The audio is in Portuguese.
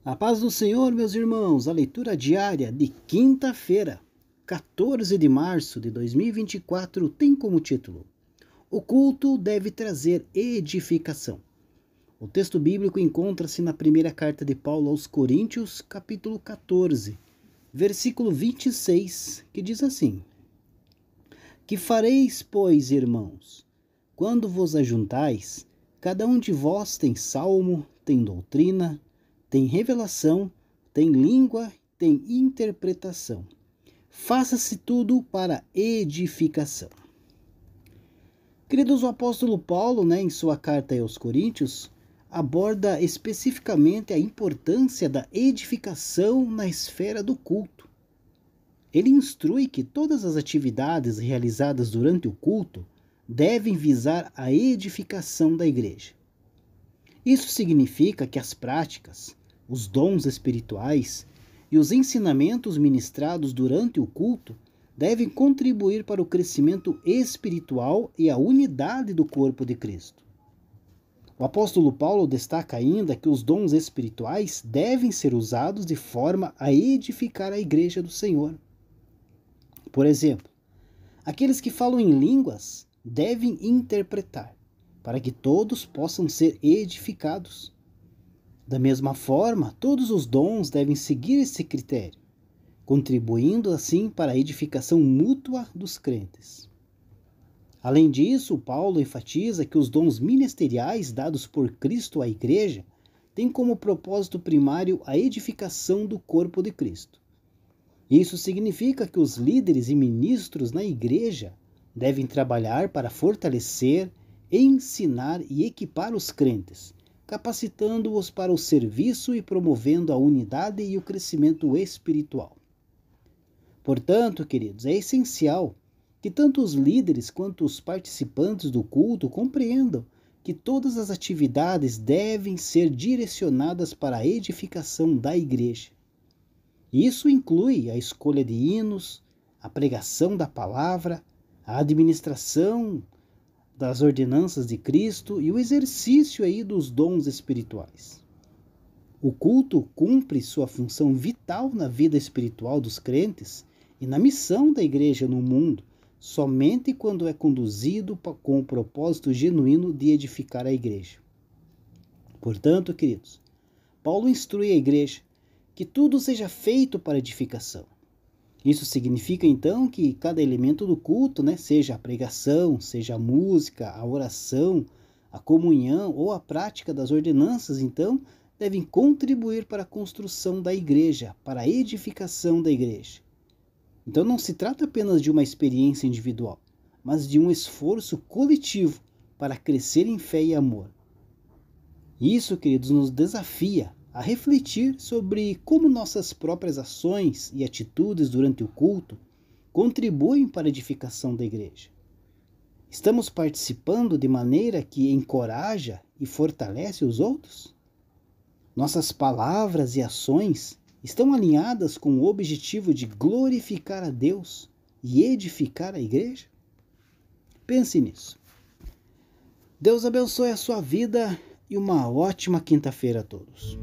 A paz do Senhor, meus irmãos, a leitura diária de quinta-feira, 14 de março de 2024, tem como título: O culto deve trazer edificação. O texto bíblico encontra-se na primeira carta de Paulo aos Coríntios, capítulo 14, versículo 26, que diz assim: Que fareis, pois, irmãos, quando vos ajuntais, cada um de vós tem salmo, tem doutrina, tem revelação, tem língua, tem interpretação. Faça-se tudo para edificação. Queridos, o apóstolo Paulo, em sua carta aos Coríntios, aborda especificamente a importância da edificação na esfera do culto. Ele instrui que todas as atividades realizadas durante o culto devem visar a edificação da igreja. Isso significa que as práticas, os dons espirituais e os ensinamentos ministrados durante o culto devem contribuir para o crescimento espiritual e a unidade do corpo de Cristo. O apóstolo Paulo destaca ainda que os dons espirituais devem ser usados de forma a edificar a igreja do Senhor. Por exemplo, aqueles que falam em línguas devem interpretar, para que todos possam ser edificados. Da mesma forma, todos os dons devem seguir esse critério, contribuindo assim para a edificação mútua dos crentes. Além disso, Paulo enfatiza que os dons ministeriais dados por Cristo à igreja têm como propósito primário a edificação do corpo de Cristo. Isso significa que os líderes e ministros na igreja devem trabalhar para fortalecer, ensinar e equipar os crentes, capacitando-os para o serviço e promovendo a unidade e o crescimento espiritual. Portanto, queridos, é essencial que tanto os líderes quanto os participantes do culto compreendam que todas as atividades devem ser direcionadas para a edificação da igreja. Isso inclui a escolha de hinos, a pregação da palavra, a administração das ordenanças de Cristo e o exercício dos dons espirituais. O culto cumpre sua função vital na vida espiritual dos crentes e na missão da igreja no mundo, somente quando é conduzido com o propósito genuíno de edificar a igreja. Portanto, queridos, Paulo instrui a igreja que tudo seja feito para edificação. Isso significa, então, que cada elemento do culto, seja a pregação, seja a música, a oração, a comunhão ou a prática das ordenanças, então, devem contribuir para a construção da igreja, para a edificação da igreja. Então, não se trata apenas de uma experiência individual, mas de um esforço coletivo para crescer em fé e amor. Isso, queridos, nos desafia a refletir sobre como nossas próprias ações e atitudes durante o culto contribuem para a edificação da igreja. Estamos participando de maneira que encoraja e fortalece os outros? Nossas palavras e ações estão alinhadas com o objetivo de glorificar a Deus e edificar a igreja? Pense nisso. Deus abençoe a sua vida e uma ótima quinta-feira a todos.